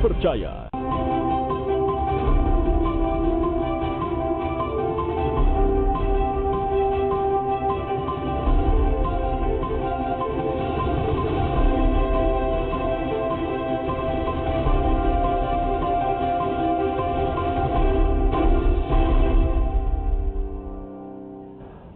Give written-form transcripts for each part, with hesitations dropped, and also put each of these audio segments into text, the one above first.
terpercaya.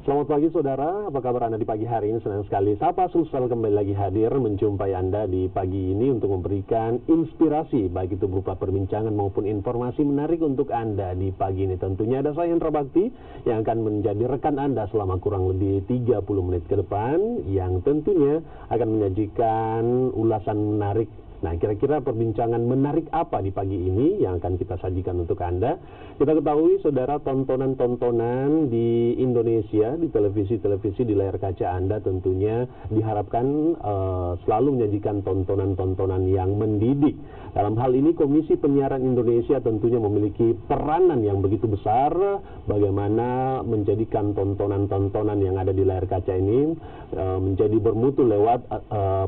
Selamat pagi saudara, apa kabar Anda di pagi hari ini? Senang sekali Sapa Sulsel kembali lagi hadir menjumpai Anda di pagi ini untuk memberikan inspirasi, baik itu berupa perbincangan maupun informasi menarik untuk Anda di pagi ini. Tentunya ada saya Hendra Bakti yang akan menjadi rekan Anda selama kurang lebih 30 menit ke depan, yang tentunya akan menyajikan ulasan menarik. Nah, kira-kira perbincangan menarik apa di pagi ini yang akan kita sajikan untuk Anda? Kita ketahui, saudara, tontonan-tontonan di Indonesia, di televisi-televisi di layar kaca Anda tentunya diharapkan selalu menyajikan tontonan-tontonan yang mendidik. Dalam hal ini, Komisi Penyiaran Indonesia tentunya memiliki peranan yang begitu besar bagaimana menjadikan tontonan-tontonan yang ada di layar kaca ini menjadi bermutu lewat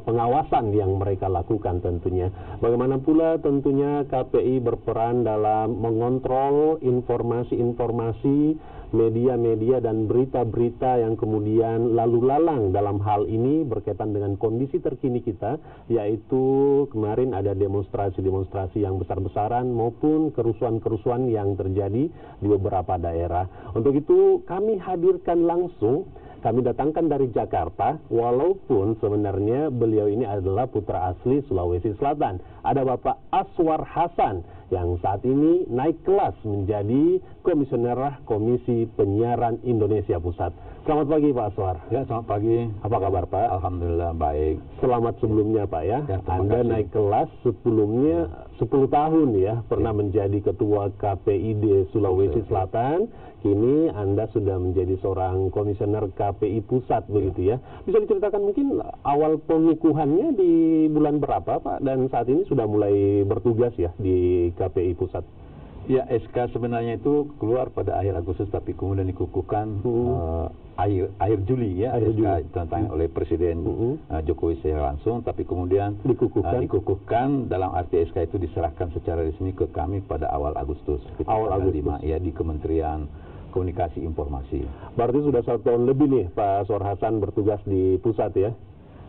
pengawasan yang mereka lakukan tentunya. Bagaimana pula tentunya KPI berperan dalam mengontrol informasi-informasi, media-media dan berita-berita yang kemudian lalu lalang dalam hal ini berkaitan dengan kondisi terkini kita, yaitu kemarin ada demonstrasi-demonstrasi yang besar-besaran maupun kerusuhan-kerusuhan yang terjadi di beberapa daerah. Untuk itu kami hadirkan langsung, kami datangkan dari Jakarta, walaupun sebenarnya beliau ini adalah putra asli Sulawesi Selatan. Ada Bapak Aswar Hasan yang saat ini naik kelas menjadi Komisioner Komisi Penyiaran Indonesia Pusat. Selamat pagi Pak Aswar. Ya, selamat pagi. Apa kabar Pak? Alhamdulillah baik. Selamat sebelumnya Pak ya. Anda kasih. naik kelas sebelumnya 10 tahun ya, pernah menjadi Ketua KPID Sulawesi Selatan. Kini Anda sudah menjadi seorang Komisioner KPI Pusat begitu ya. Bisa diceritakan mungkin awal pengukuhannya di bulan berapa Pak, dan saat ini sudah mulai bertugas ya di KPI Pusat? Ya, SK sebenarnya itu keluar pada akhir Agustus, tapi kemudian dikukuhkan akhir Juli ya. Akhir SK Juli. ditandatangani oleh Presiden Jokowi secara langsung, tapi kemudian dikukuhkan dalam arti SK itu diserahkan secara resmi ke kami pada awal Agustus. Awal Agustus 5, ya, di Kementerian Komunikasi Informasi. Berarti sudah 1 tahun lebih nih Pak Aswar Hasan bertugas di pusat ya?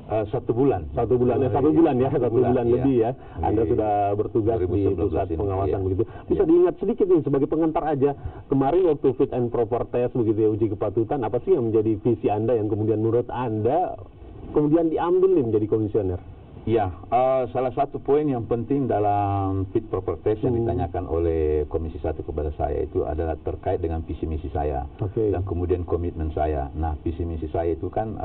1 bulan. 1 bulan ya, 1 bulan ya, 1 bulan iya. lebih ya. Anda sudah bertugas di 2019 pusat ini, pengawasan iya. begitu. Bisa diingat sedikit nih sebagai pengantar aja. Kemarin waktu fit and proper test begitu ya, uji kepatutan, apa sih yang menjadi visi Anda yang kemudian menurut Anda kemudian diambil nih menjadi komisioner? Ya, salah satu poin yang penting dalam fit proper test yang ditanyakan oleh Komisi 1 kepada saya itu adalah terkait dengan visi misi saya dan kemudian komitmen saya. Nah, visi misi saya itu kan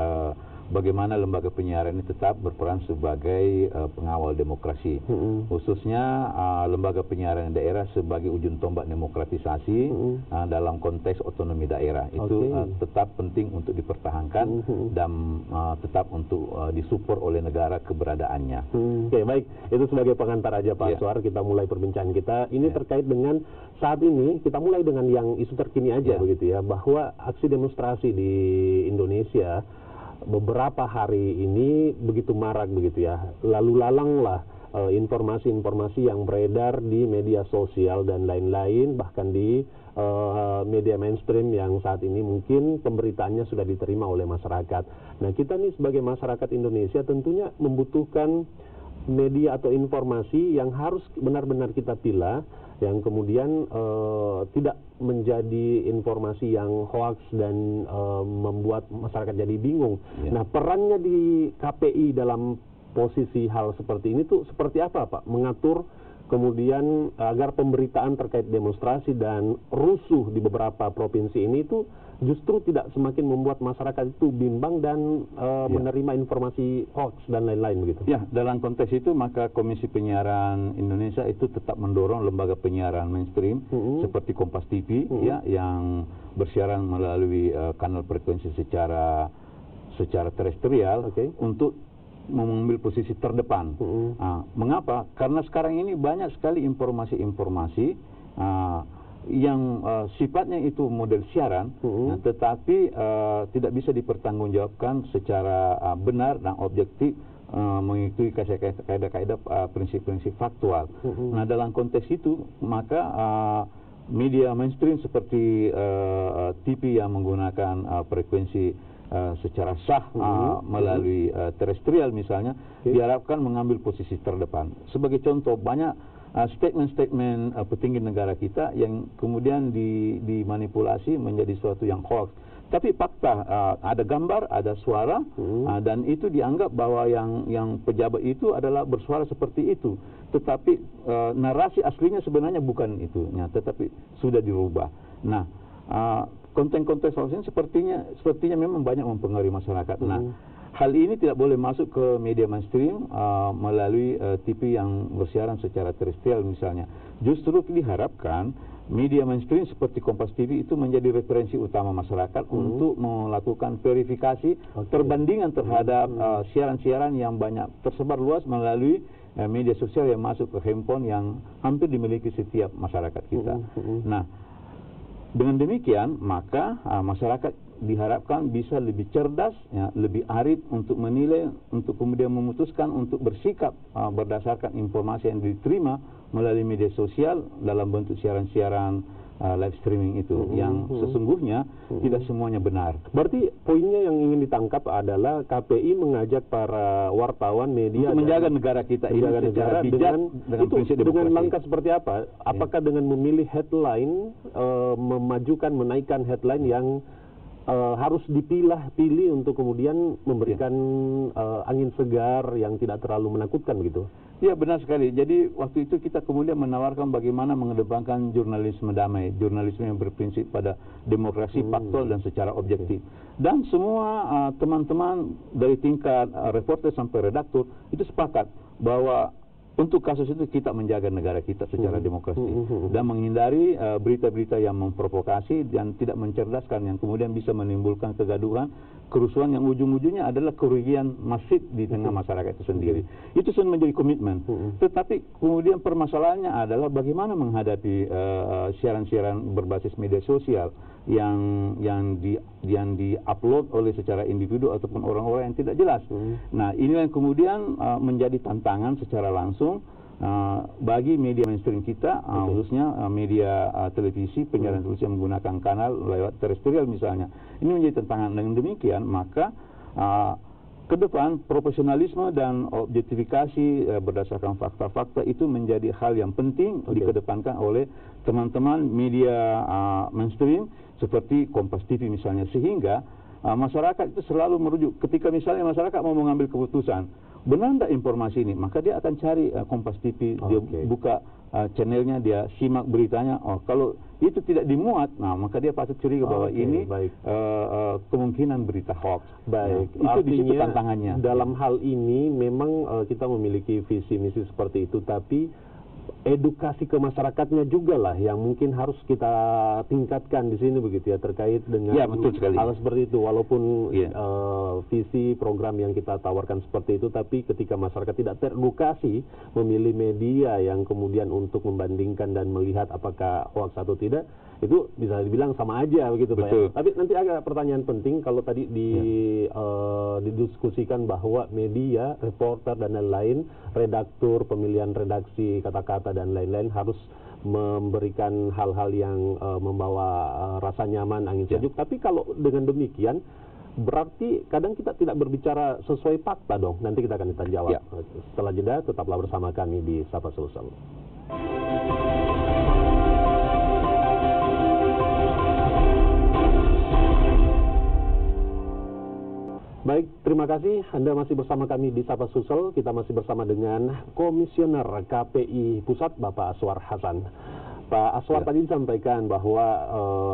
bagaimana lembaga penyiaran ini tetap berperan sebagai pengawal demokrasi, khususnya lembaga penyiaran daerah sebagai ujung tombak demokratisasi dalam konteks otonomi daerah. Itu tetap penting untuk dipertahankan dan tetap untuk disupport oleh negara keberadaannya. Oke, baik. Itu sebagai pengantar aja Pak Aswar, kita mulai perbincangan kita. Ini terkait dengan saat ini, kita mulai dengan yang isu terkini aja begitu ya, bahwa aksi demonstrasi di Indonesia beberapa hari ini begitu marak begitu ya, lalu lalanglah informasi-informasi yang beredar di media sosial dan lain-lain, bahkan di media mainstream yang saat ini mungkin pemberitaannya sudah diterima oleh masyarakat. Nah, kita nih sebagai masyarakat Indonesia tentunya membutuhkan media atau informasi yang harus benar-benar kita pilah, yang kemudian tidak menjadi informasi yang hoax dan membuat masyarakat jadi bingung. Nah, perannya di KPI dalam posisi hal seperti ini tuh seperti apa Pak? Mengatur kemudian agar pemberitaan terkait demonstrasi dan rusuh di beberapa provinsi ini itu justru tidak semakin membuat masyarakat itu bimbang dan menerima informasi hoax dan lain-lain begitu. Ya, dalam konteks itu maka Komisi Penyiaran Indonesia itu tetap mendorong lembaga penyiaran mainstream seperti Kompas TV ya, yang bersiaran melalui kanal frekuensi secara terestrial untuk mengambil posisi terdepan. Mengapa? Karena sekarang ini banyak sekali informasi-informasi yang sifatnya itu model siaran, tetapi tidak bisa dipertanggungjawabkan secara benar dan objektif mengikuti kaidah-kaidah prinsip-prinsip faktual. Nah, dalam konteks itu maka media mainstream seperti TV yang menggunakan frekuensi secara sah melalui terestrial misalnya, diharapkan mengambil posisi terdepan. Sebagai contoh, banyak statement-statement petinggi negara kita yang kemudian dimanipulasi menjadi sesuatu yang hoax. Tapi fakta, ada gambar, ada suara, dan itu dianggap bahwa yang pejabat itu adalah bersuara seperti itu. Tetapi narasi aslinya sebenarnya bukan itu, tetapi sudah dirubah. Nah, konten-konten hoax ini sepertinya memang banyak mempengaruhi masyarakat. Nah, hal ini tidak boleh masuk ke media mainstream melalui TV yang bersiaran secara terestrial misalnya. Justru diharapkan media mainstream seperti Kompas TV itu menjadi referensi utama masyarakat untuk melakukan verifikasi perbandingan terhadap siaran-siaran yang banyak tersebar luas melalui media sosial yang masuk ke handphone yang hampir dimiliki setiap masyarakat kita. Nah, dengan demikian maka masyarakat diharapkan bisa lebih cerdas, lebih arif untuk menilai, untuk kemudian memutuskan untuk bersikap berdasarkan informasi yang diterima melalui media sosial dalam bentuk siaran-siaran live streaming itu, yang sesungguhnya tidak semuanya benar. Berarti poinnya yang ingin ditangkap adalah KPI mengajak para wartawan media untuk menjaga negara kita ini secara bijak dengan prinsip demokrasi. Dengan langkah seperti apa? Apakah dengan memilih headline, memajukan, menaikkan headline yang harus pilih untuk kemudian memberikan angin segar yang tidak terlalu menakutkan begitu? Ya, benar sekali. Jadi waktu itu kita kemudian menawarkan bagaimana mengedepankan jurnalisme damai, jurnalisme yang berprinsip pada demokrasi faktual dan secara objektif. Dan semua teman-teman dari tingkat reporter sampai redaktur itu sepakat bahwa untuk kasus itu kita menjaga negara kita secara demokrasi dan menghindari berita-berita yang memprovokasi dan tidak mencerdaskan, yang kemudian bisa menimbulkan kegaduhan, kerusuhan yang ujung-ujungnya adalah kerugian masif di tengah masyarakat itu sendiri. Itu sudah menjadi komitmen. Tetapi kemudian permasalahannya adalah bagaimana menghadapi siaran-siaran berbasis media sosial yang di-upload oleh secara individu ataupun orang-orang yang tidak jelas. Nah, inilah yang kemudian menjadi tantangan secara langsung bagi media mainstream kita, khususnya media televisi, penyiaran televisi yang menggunakan kanal lewat terestrial misalnya. Ini menjadi tantangan. Dengan demikian maka ke depan profesionalisme dan objektifikasi berdasarkan fakta-fakta itu menjadi hal yang penting dikedepankan oleh teman-teman media mainstream seperti Kompas TV misalnya, sehingga masyarakat itu selalu merujuk ketika misalnya masyarakat mau mengambil keputusan, benar tidak informasi ini, maka dia akan cari Kompas TV, dia buka channelnya, dia simak beritanya. Kalau itu tidak dimuat, nah maka dia patut curiga bahwa ini kemungkinan berita hoax. Itu di situ tantangannya. Dalam hal ini memang kita memiliki visi misi seperti itu, tapi edukasi ke masyarakatnya juga lah yang mungkin harus kita tingkatkan di sini begitu ya, terkait dengan hal seperti itu. Walaupun visi program yang kita tawarkan seperti itu, tapi ketika masyarakat tidak teredukasi memilih media yang kemudian untuk membandingkan dan melihat apakah hoax atau tidak, itu bisa dibilang sama aja begitu Pak ya. Tapi nanti ada pertanyaan penting, kalau tadi didiskusikan bahwa media, reporter dan lain-lain, redaktur, pemilihan redaksi, kata-kata dan lain-lain harus memberikan hal-hal yang membawa rasa nyaman, angin sejuk. Tapi kalau dengan demikian berarti kadang kita tidak berbicara sesuai fakta dong. Nanti kita akan jawab. Setelah jeda tetaplah bersama kami di Sapa Sulsel. Baik, terima kasih Anda masih bersama kami di Sapa Sulsel. Kita masih bersama dengan Komisioner KPI Pusat, Bapak Aswar Hasan. Pak Aswar tadi disampaikan bahwa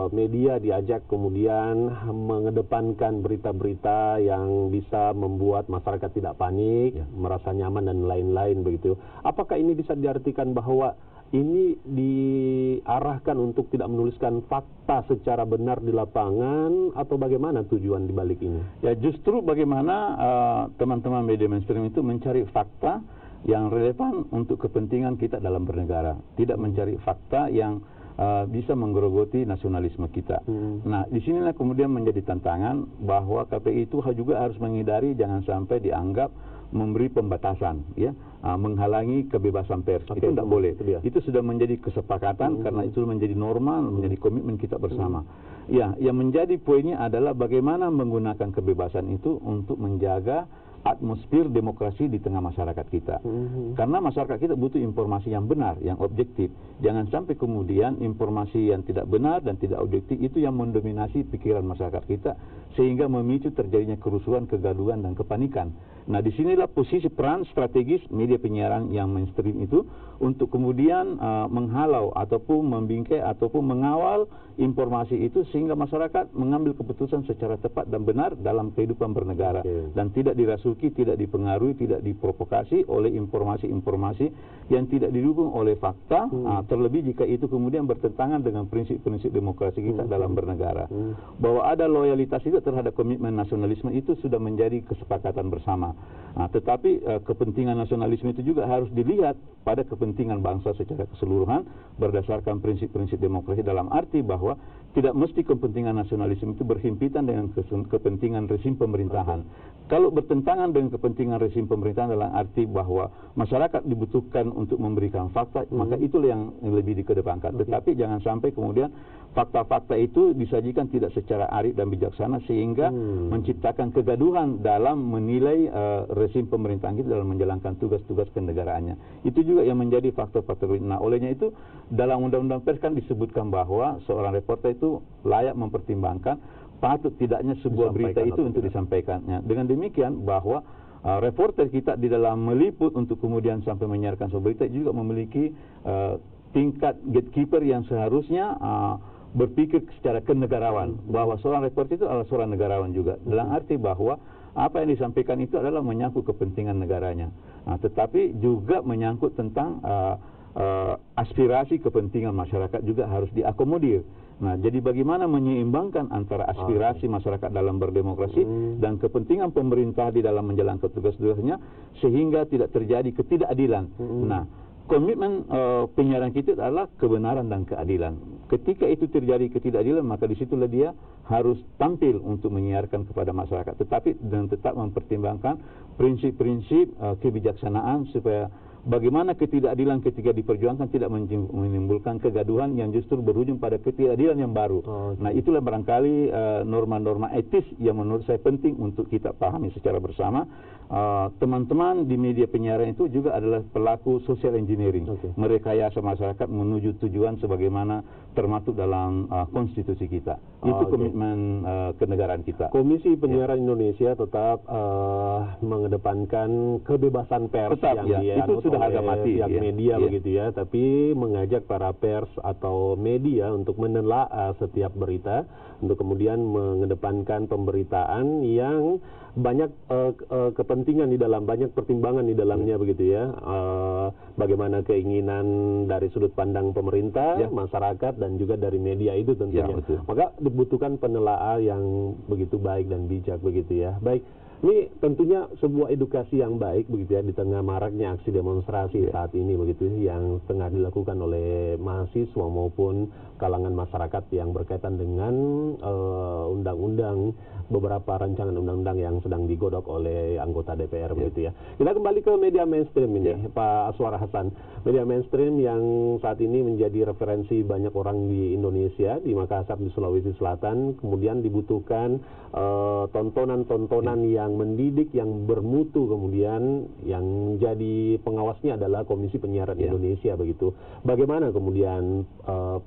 media diajak kemudian mengedepankan berita-berita yang bisa membuat masyarakat tidak panik, merasa nyaman dan lain-lain begitu. Apakah ini bisa diartikan bahwa ini diarahkan untuk tidak menuliskan fakta secara benar di lapangan, atau bagaimana tujuan di balik ini? Ya, justru bagaimana teman-teman media mainstream itu mencari fakta yang relevan untuk kepentingan kita dalam bernegara, tidak mencari fakta yang bisa menggerogoti nasionalisme kita. Nah, disinilah kemudian menjadi tantangan bahwa KPI itu juga harus menghindari jangan sampai dianggap memberi pembatasan, ya, menghalangi kebebasan pers. Itu tidak boleh. Itu sudah menjadi kesepakatan karena itu menjadi normal, menjadi komitmen kita bersama. Ya, yang menjadi poinnya adalah bagaimana menggunakan kebebasan itu untuk menjaga atmosfer demokrasi di tengah masyarakat kita. Karena masyarakat kita butuh informasi yang benar, yang objektif. Jangan sampai kemudian informasi yang tidak benar dan tidak objektif itu yang mendominasi pikiran masyarakat kita sehingga memicu terjadinya kerusuhan, kegaduhan dan kepanikan. Nah, disinilah posisi peran strategis media penyiaran yang mainstream itu untuk kemudian menghalau ataupun membingkai ataupun mengawal informasi itu sehingga masyarakat mengambil keputusan secara tepat dan benar dalam kehidupan bernegara dan tidak dirasuki, tidak dipengaruhi, tidak diprovokasi oleh informasi-informasi yang tidak didukung oleh fakta, terlebih jika itu kemudian bertentangan dengan prinsip-prinsip demokrasi kita dalam bernegara. Bahwa ada loyalitas itu terhadap komitmen nasionalisme itu sudah menjadi kesepakatan bersama. Tetapi kepentingan nasionalisme itu juga harus dilihat pada kepentingan bangsa secara keseluruhan berdasarkan prinsip-prinsip demokrasi dalam arti bahwa tidak mesti kepentingan nasionalisme itu berhimpitan dengan kepentingan rezim pemerintahan. Kalau bertentangan dengan kepentingan rezim pemerintahan dalam arti bahwa masyarakat dibutuhkan untuk memberikan fakta, maka itulah yang lebih dikedepankan. Tetapi jangan sampai kemudian fakta-fakta itu disajikan tidak secara arif dan bijaksana sehingga menciptakan kegaduhan dalam menilai rezim pemerintahan kita dalam menjalankan tugas-tugas kenegaraannya. Itu juga yang menjadi faktor-faktor. Nah, olehnya itu dalam Undang-Undang Pers kan disebutkan bahwa seorang reporter itu layak mempertimbangkan patut tidaknya sebuah berita itu untuk disampaikannya. Dengan demikian bahwa reporter kita di dalam meliput untuk kemudian sampai menyiarkan sebuah berita juga memiliki tingkat gatekeeper yang seharusnya berpikir secara kenegarawan, bahwa seorang reporter itu adalah seorang negarawan juga, dalam arti bahwa apa yang disampaikan itu adalah menyangkut kepentingan negaranya, tetapi juga menyangkut tentang aspirasi kepentingan masyarakat juga harus diakomodir. Nah, jadi bagaimana menyeimbangkan antara aspirasi masyarakat dalam berdemokrasi dan kepentingan pemerintah di dalam menjalankan tugas-tugasnya sehingga tidak terjadi ketidakadilan. Nah, komitmen penyiaran kita adalah kebenaran dan keadilan. Ketika itu terjadi ketidakadilan, maka disitulah dia harus tampil untuk menyiarkan kepada masyarakat, tetapi dan tetap mempertimbangkan prinsip-prinsip kebijaksanaan supaya bagaimana ketidakadilan ketika diperjuangkan tidak menimbulkan kegaduhan yang justru berujung pada ketidakadilan yang baru. Nah, itulah barangkali norma-norma etis yang menurut saya penting untuk kita pahami secara bersama. Teman-teman di media penyiaran itu juga adalah pelaku social engineering, merekayasa masyarakat menuju tujuan sebagaimana termaktub dalam konstitusi kita. Itu komitmen kenegaraan kita. Komisi Penyiaran Indonesia tetap mengedepankan kebebasan pers tetap, yang itu sudah harga mati pihak media begitu ya, tapi mengajak para pers atau media untuk menelaah setiap berita untuk kemudian mengedepankan pemberitaan yang banyak kepentingan di dalam, banyak pertimbangan di dalamnya begitu ya. Bagaimana keinginan dari sudut pandang pemerintah, masyarakat dan juga dari media itu tentunya. Maka dibutuhkan penelaah yang begitu baik dan bijak begitu ya. Baik. Ini tentunya sebuah edukasi yang baik begitu ya di tengah maraknya aksi demonstrasi saat ini begitu yang tengah dilakukan oleh mahasiswa maupun kalangan masyarakat yang berkaitan dengan undang-undang, beberapa rancangan undang-undang yang sedang digodok oleh anggota DPR begitu ya. Kita kembali ke media mainstream ini, Pak Aswar Hasan. Media mainstream yang saat ini menjadi referensi banyak orang di Indonesia, di Makassar, di Sulawesi Selatan, kemudian dibutuhkan tontonan-tontonan yang mendidik, yang bermutu, kemudian yang menjadi pengawasnya adalah Komisi Penyiaran Indonesia begitu. Bagaimana kemudian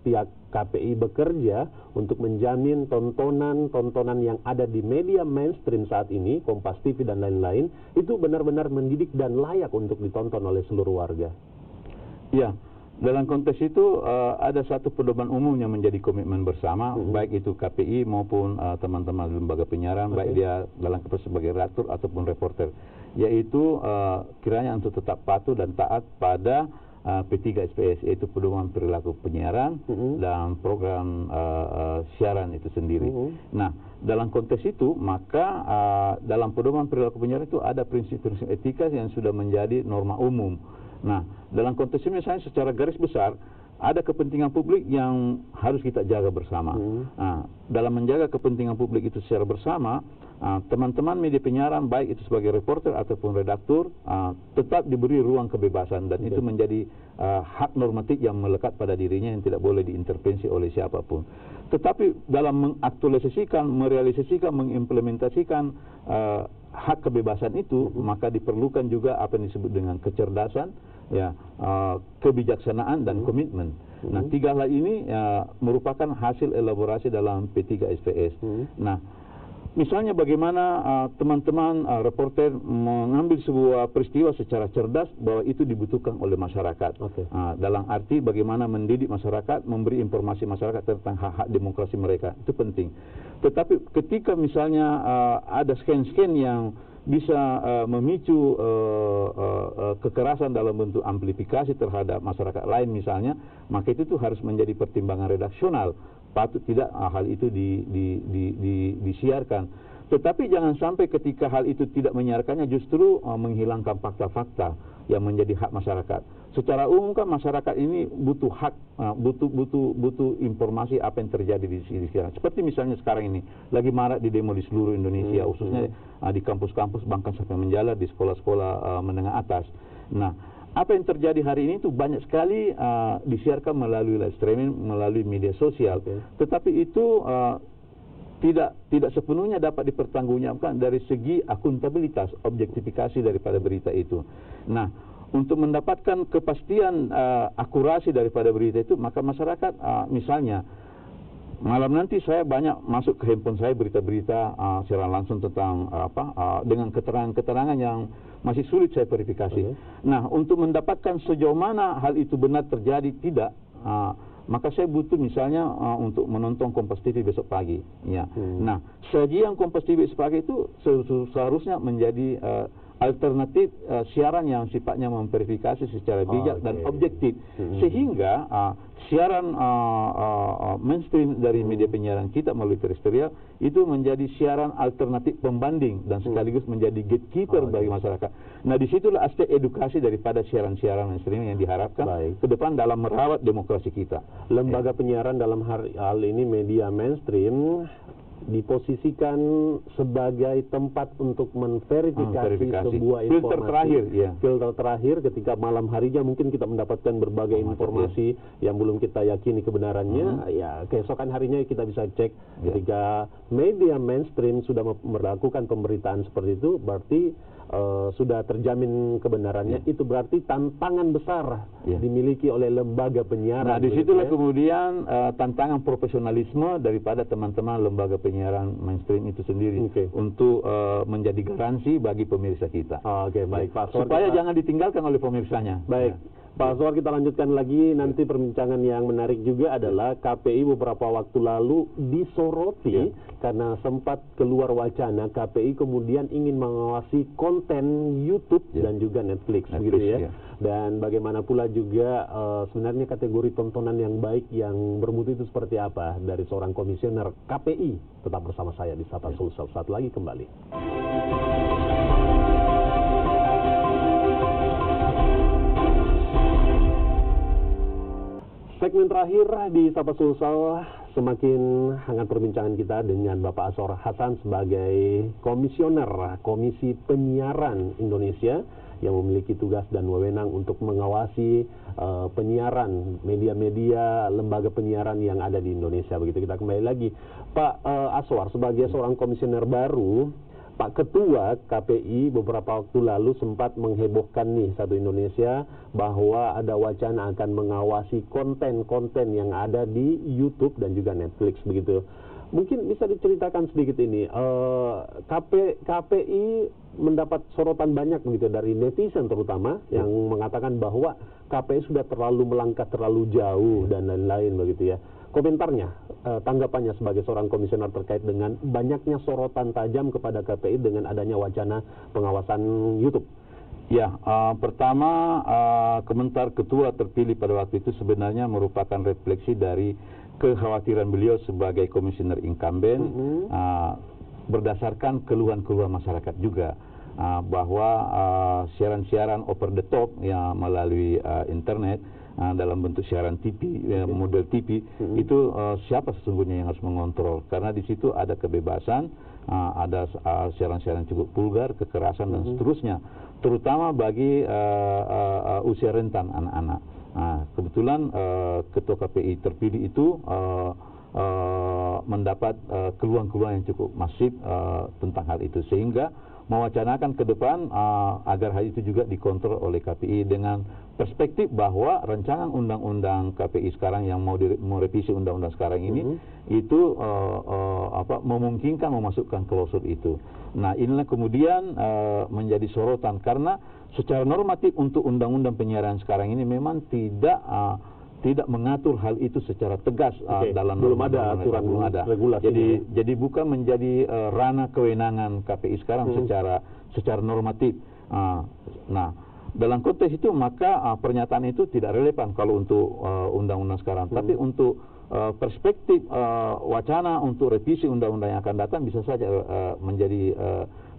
pihak KPI bekerja untuk menjamin tontonan-tontonan yang ada di media mainstream saat ini, Kompas TV dan lain-lain, itu benar-benar mendidik dan layak untuk ditonton oleh seluruh warga? Ya, dalam konteks itu ada satu pedoman umum yang menjadi komitmen bersama, baik itu KPI maupun teman-teman lembaga penyiaran, baik dia dalam kapasitas sebagai redaktur ataupun reporter, yaitu kiranya untuk tetap patuh dan taat pada P3SPS, yaitu pedoman perilaku penyiaran dan program siaran itu sendiri. Nah, dalam konteks itu maka dalam pedoman perilaku penyiaran itu ada prinsip-prinsip etika yang sudah menjadi norma umum. Nah, dalam konteks ini misalnya secara garis besar ada kepentingan publik yang harus kita jaga bersama. Dalam menjaga kepentingan publik itu secara bersama, teman-teman media penyiaran baik itu sebagai reporter ataupun redaktur tetap diberi ruang kebebasan, dan itu menjadi hak normatif yang melekat pada dirinya yang tidak boleh diintervensi oleh siapapun. Tetapi dalam mengaktualisasikan, merealisasikan, mengimplementasikan hak kebebasan itu, maka diperlukan juga apa yang disebut dengan kecerdasan, ya, kebijaksanaan dan komitmen. Nah, tiga hal ini merupakan hasil elaborasi dalam P3SPS. Nah, misalnya bagaimana teman-teman reporter mengambil sebuah peristiwa secara cerdas bahwa itu dibutuhkan oleh masyarakat. Dalam arti bagaimana mendidik masyarakat, memberi informasi masyarakat tentang hak-hak demokrasi mereka, itu penting. Tetapi ketika misalnya ada scan-scan yang bisa memicu kekerasan dalam bentuk amplifikasi terhadap masyarakat lain misalnya, maka itu tuh harus menjadi pertimbangan redaksional. Patut tidak hal itu disiarkan. Tetapi jangan sampai ketika hal itu tidak menyiarkannya justru menghilangkan fakta-fakta yang menjadi hak masyarakat. Secara umum kan masyarakat ini butuh hak, butuh informasi apa yang terjadi di sekarang. Seperti misalnya sekarang ini lagi marak di demo di seluruh Indonesia, khususnya di kampus-kampus bahkan sampai menjalar di sekolah-sekolah menengah atas. Nah, apa yang terjadi hari ini itu banyak sekali disiarkan melalui live streaming, melalui media sosial. Tetapi itu tidak sepenuhnya dapat dipertanggungjawabkan dari segi akuntabilitas, objektifikasi daripada berita itu. Nah, untuk mendapatkan kepastian akurasi daripada berita itu, maka masyarakat misalnya malam nanti saya banyak masuk ke handphone saya berita-berita secara langsung tentang dengan keterangan-keterangan yang masih sulit saya verifikasi. Nah, untuk mendapatkan sejauh mana hal itu benar terjadi tidak, maka saya butuh misalnya untuk menonton Kompas TV besok pagi. Ya. Nah, sajian Kompas TV besok pagi itu seharusnya menjadi alternatif siaran yang sifatnya memverifikasi secara bijak dan objektif, sehingga siaran mainstream dari media penyiaran kita melalui terestrial itu menjadi siaran alternatif pembanding dan sekaligus menjadi gatekeeper bagi masyarakat. Nah, disitulah aspek edukasi daripada siaran-siaran mainstream yang diharapkan ke depan dalam merawat demokrasi kita. Lembaga penyiaran dalam hal ini media mainstream diposisikan sebagai tempat untuk memverifikasi sebuah informasi, filter terakhir ketika malam harinya mungkin kita mendapatkan berbagai informasi yang belum kita yakini kebenarannya, ya keesokan harinya kita bisa cek. Ketika media mainstream sudah melakukan pemberitaan seperti itu, berarti sudah terjamin kebenarannya. Itu berarti tantangan besar dimiliki oleh lembaga penyiaran. Nah, disitulah kemudian tantangan profesionalisme daripada teman-teman lembaga penyiaran mainstream itu sendiri untuk menjadi garansi bagi pemirsa kita. Baik, Pak. Supaya jangan ditinggalkan oleh pemirsanya. Baik. Pak Aswar, kita lanjutkan lagi nanti perbincangan yang menarik juga adalah KPI beberapa waktu lalu disoroti karena sempat keluar wacana KPI kemudian ingin mengawasi konten YouTube dan juga Netflix begitu ya. Dan bagaimana pula juga sebenarnya kategori tontonan yang baik yang bermutu itu seperti apa dari seorang komisioner KPI. Tetap bersama saya di Sapa Sulsel. Saat lagi kembali. Segmen terakhir di Sapa Sulsel, semakin hangat perbincangan kita dengan Bapak Aswar Hasan sebagai komisioner Komisi Penyiaran Indonesia yang memiliki tugas dan wewenang untuk mengawasi penyiaran, media-media, lembaga penyiaran yang ada di Indonesia. Begitu, kita kembali lagi. Pak Aswar, sebagai seorang komisioner baru, Pak Ketua KPI beberapa waktu lalu sempat menghebohkan nih satu Indonesia bahwa ada wacana akan mengawasi konten-konten yang ada di YouTube dan juga Netflix begitu. Mungkin bisa diceritakan sedikit ini, KPI mendapat sorotan banyak begitu dari netizen terutama yang mengatakan bahwa KPI sudah terlalu melangkah terlalu jauh dan lain-lain begitu ya. Komentarnya, tanggapannya sebagai seorang komisioner terkait dengan banyaknya sorotan tajam kepada KPI dengan adanya wacana pengawasan YouTube. Ya, pertama komentar ketua terpilih pada waktu itu sebenarnya merupakan refleksi dari kekhawatiran beliau sebagai komisioner incumbent, berdasarkan keluhan-keluhan masyarakat juga bahwa siaran-siaran over the top yang melalui internet dalam bentuk siaran TV, model TV, itu siapa sesungguhnya yang harus mengontrol? Karena di situ ada kebebasan, ada siaran-siaran cukup vulgar, kekerasan dan seterusnya, terutama bagi usia rentan anak-anak. Kebetulan Ketua KPI terpilih itu mendapat keluhan-keluhan yang cukup masif tentang hal itu, sehingga mewacanakan ke depan agar hal itu juga dikontrol oleh KPI dengan perspektif bahwa rancangan undang-undang KPI sekarang yang mau merevisi undang-undang sekarang ini itu memungkinkan memasukkan klausul itu. Nah, inilah kemudian menjadi sorotan karena secara normatif untuk undang-undang penyiaran sekarang ini memang tidak mengatur hal itu secara tegas dalam belum ada aturan, belum ada regulasi. Jadi bukan menjadi ranah kewenangan KPI sekarang secara normatif. Nah, dalam konteks itu maka pernyataan itu tidak relevan kalau untuk undang-undang sekarang. Tapi untuk perspektif wacana untuk revisi undang-undang yang akan datang bisa saja menjadi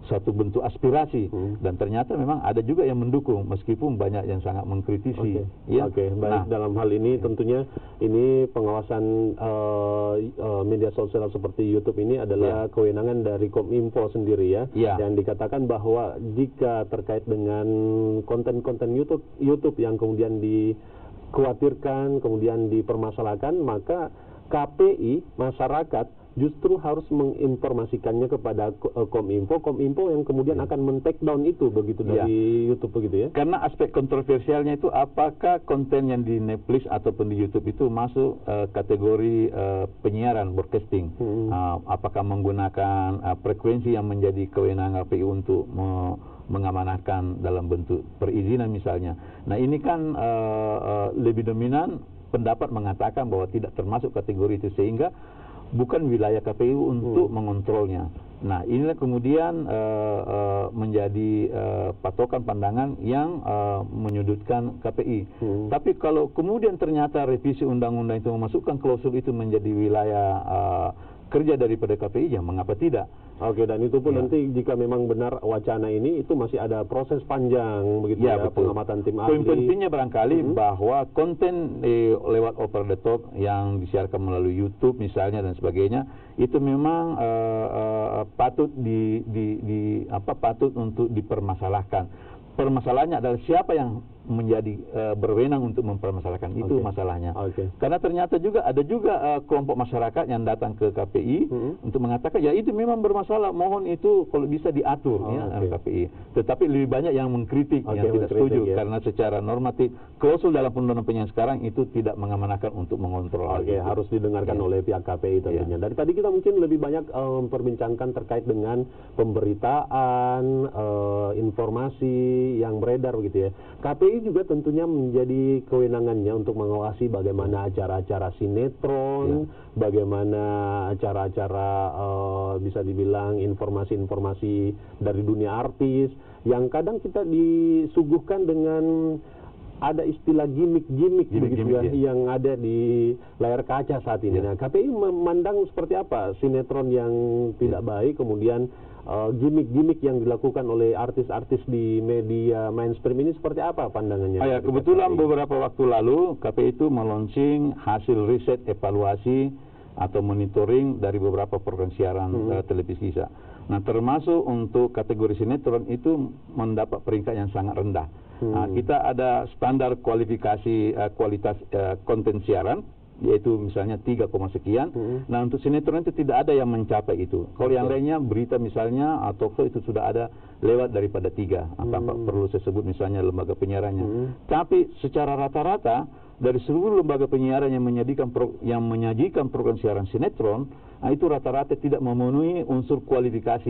satu bentuk aspirasi, dan ternyata memang ada juga yang mendukung meskipun banyak yang sangat mengkritisi. Baik. Dalam hal ini tentunya ini pengawasan media sosial seperti YouTube ini adalah kewenangan dari Kominfo sendiri yang dikatakan bahwa jika terkait dengan konten-konten YouTube yang kemudian dikhawatirkan kemudian dipermasalahkan, maka KPI masyarakat justru harus menginformasikannya kepada Kominfo yang kemudian akan men-take down itu begitu dari YouTube begitu ya. Karena aspek kontroversialnya itu apakah konten yang di Netflix ataupun di YouTube itu masuk kategori penyiaran broadcasting. Apakah menggunakan frekuensi yang menjadi kewenangan KPI untuk mengamanahkan dalam bentuk perizinan misalnya. Nah, ini kan lebih dominan pendapat mengatakan bahwa tidak termasuk kategori itu, sehingga bukan wilayah KPU untuk mengontrolnya. Nah, inilah kemudian menjadi patokan pandangan yang menyudutkan KPI. Tapi kalau kemudian ternyata revisi undang-undang itu memasukkan klausul itu menjadi wilayah kerja daripada KPI, ya mengapa tidak? Dan itu pun nanti jika memang benar wacana ini itu masih ada proses panjang begitu pengamatan tim ahli. Poin pentingnya barangkali bahwa konten lewat over the top yang disiarkan melalui YouTube misalnya dan sebagainya itu memang patut patut untuk dipermasalahkan. Permasalahannya adalah siapa yang menjadi berwenang untuk mempermasalahkan itu masalahnya. Karena ternyata ada juga kelompok masyarakat yang datang ke KPI untuk mengatakan ya itu memang bermasalah, mohon itu kalau bisa diatur KPI. Tetapi lebih banyak yang mengkritik, yang tidak setuju karena secara normatif klausul dalam undang-undang penyiaran sekarang itu tidak mengamanahkan untuk mengontrol. Harus didengarkan oleh pihak KPI tentunya. Dari tadi kita mungkin lebih banyak memperbincangkan terkait dengan pemberitaan, informasi yang beredar begitu ya. KPI juga tentunya menjadi kewenangannya untuk mengawasi bagaimana acara-acara sinetron, bagaimana acara-acara bisa dibilang informasi-informasi dari dunia artis yang kadang kita disuguhkan dengan ada istilah gimmick yang ada di layar kaca saat ini. Nah, KPI memandang seperti apa sinetron yang tidak baik, kemudian gimmick-gimmick yang dilakukan oleh artis-artis di media mainstream ini seperti apa pandangannya? Kebetulan beberapa waktu lalu KPI itu meluncing hasil riset evaluasi atau monitoring dari beberapa program siaran televisi. Nah, termasuk untuk kategori sinetron itu mendapat peringkat yang sangat rendah. Kita ada standar kualifikasi kualitas konten siaran, yaitu misalnya 3, sekian. Nah, untuk sinetron itu tidak ada yang mencapai itu. Kalau yang lainnya berita misalnya atau itu sudah ada lewat daripada 3. Tanpa perlu saya sebut misalnya lembaga penyiarannya. Tapi secara rata-rata dari seluruh lembaga penyiaran yang menyajikan program siaran sinetron, itu rata-rata tidak memenuhi unsur kualitas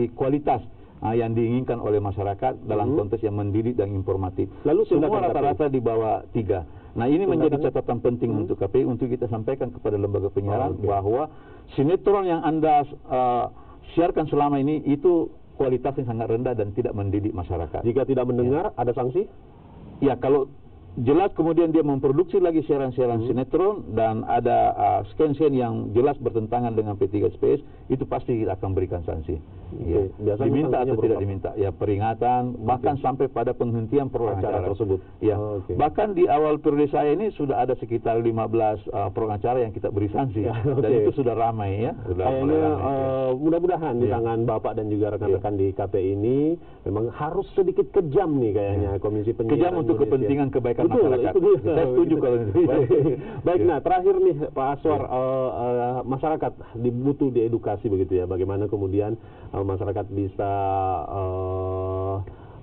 yang diinginkan oleh masyarakat dalam konteks yang mendidik dan informatif. Lalu semua rata-rata di bawah 3. Nah, ini menjadi catatan penting untuk KPI untuk kita sampaikan kepada lembaga penyiaran bahwa sinetron yang Anda siarkan selama ini itu kualitasnya sangat rendah dan tidak mendidik masyarakat. Jika tidak mendengar, ada sanksi? Ya, kalau jelas kemudian dia memproduksi lagi siaran-siaran sinetron dan ada scan-scan yang jelas bertentangan dengan P3SPS, itu pasti kita akan berikan sanksi. Ya. Diminta atau tidak diminta, ya peringatan, bahkan sampai pada penghentian program acara tersebut. Ya. Bahkan di awal periode saya ini sudah ada sekitar 15 program acara yang kita beri sanksi, dan itu sudah ramai ya. Kayaknya mudah-mudahan di tangan Bapak dan juga rekan-rekan di KPI ini memang harus sedikit kejam nih kayaknya Komisi Penyiaran kejam untuk kepentingan kebaikan masyarakat. Saya setuju kalau itu. Baik, nah terakhir nih Pak Aswar, masyarakat butuh diedukasi begitu ya, bagaimana kemudian masyarakat bisa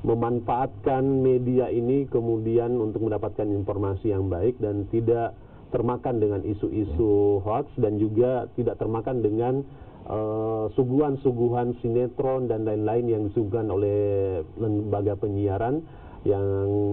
memanfaatkan media ini kemudian untuk mendapatkan informasi yang baik dan tidak termakan dengan isu-isu hoax dan juga tidak termakan dengan suguhan-suguhan sinetron dan lain-lain yang disuguhkan oleh lembaga penyiaran yang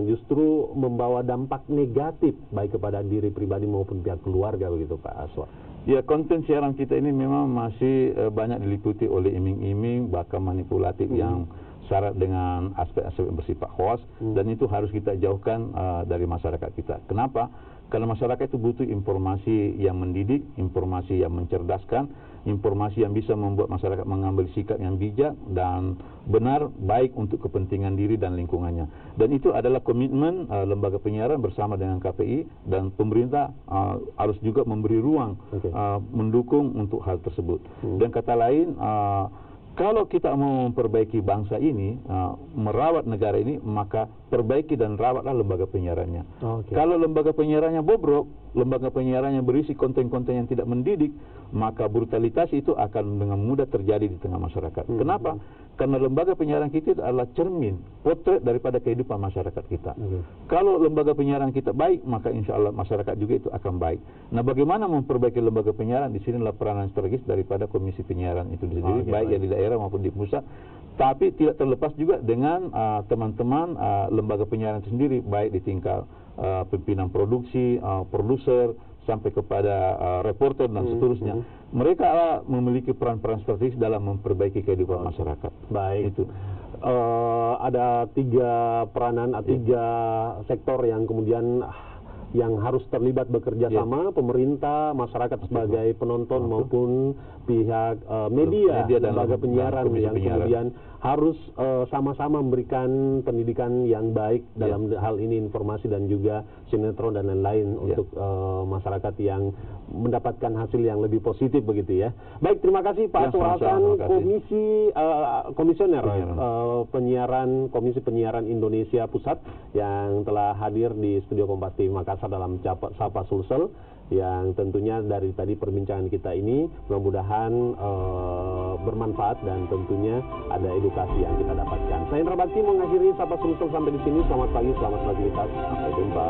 justru membawa dampak negatif baik kepada diri pribadi maupun pihak keluarga begitu Pak Aswar. Ya, konten siaran kita ini memang masih banyak diliputi oleh iming-iming bahkan manipulatif yang syarat dengan aspek-aspek yang bersifat hoax dan itu harus kita jauhkan dari masyarakat kita. Kenapa? Karena masyarakat itu butuh informasi yang mendidik, informasi yang mencerdaskan, informasi yang bisa membuat masyarakat mengambil sikap yang bijak dan benar, baik untuk kepentingan diri dan lingkungannya. Dan itu adalah komitmen lembaga penyiaran bersama dengan KPI, dan pemerintah harus juga memberi ruang mendukung untuk hal tersebut. Dan kata lain, kalau kita mau memperbaiki bangsa ini, merawat negara ini, maka perbaiki dan rawatlah lembaga penyiarannya. Kalau lembaga penyiarannya bobrok, lembaga penyiarannya berisi konten-konten yang tidak mendidik, maka brutalitas itu akan dengan mudah terjadi di tengah masyarakat. Kenapa? Karena lembaga penyiaran kita itu adalah cermin, potret daripada kehidupan masyarakat kita. Kalau lembaga penyiaran kita baik, maka insya Allah masyarakat juga itu akan baik. Nah, bagaimana memperbaiki lembaga penyiaran? Di sinilah peranan strategis daripada Komisi Penyiaran itu sendiri, baik yang di daerah maupun di pusat. Tapi tidak terlepas juga dengan teman-teman lembaga penyiaran itu sendiri, baik di tingkat pimpinan produksi, produser, sampai kepada reporter dan seterusnya. Mereka memiliki peran-peran strategis dalam memperbaiki kehidupan masyarakat. Baik. Itu. Ada 3 peranan, 3 sektor yang kemudian yang harus terlibat bekerja sama, pemerintah, masyarakat sebagai penonton maupun pihak media lembaga penyiaran yang kemudian harus sama-sama memberikan pendidikan yang baik dalam hal ini informasi dan juga sinetron dan lain-lain untuk masyarakat yang mendapatkan hasil yang lebih positif begitu ya. Baik, terima kasih Pak Aswar Hasan, Komisioner Penyiaran Komisi Penyiaran Indonesia Pusat yang telah hadir di Studio Kompas TV Makassar dalam Sapa Sulsel, yang tentunya dari tadi perbincangan kita ini mudah-mudahan bermanfaat dan tentunya ada edukasi yang kita dapatkan. Saya Indra Bakti mengakhiri Sapa Sulsel sampai di sini. Selamat pagi, selamat beraktivitas. Sampai jumpa.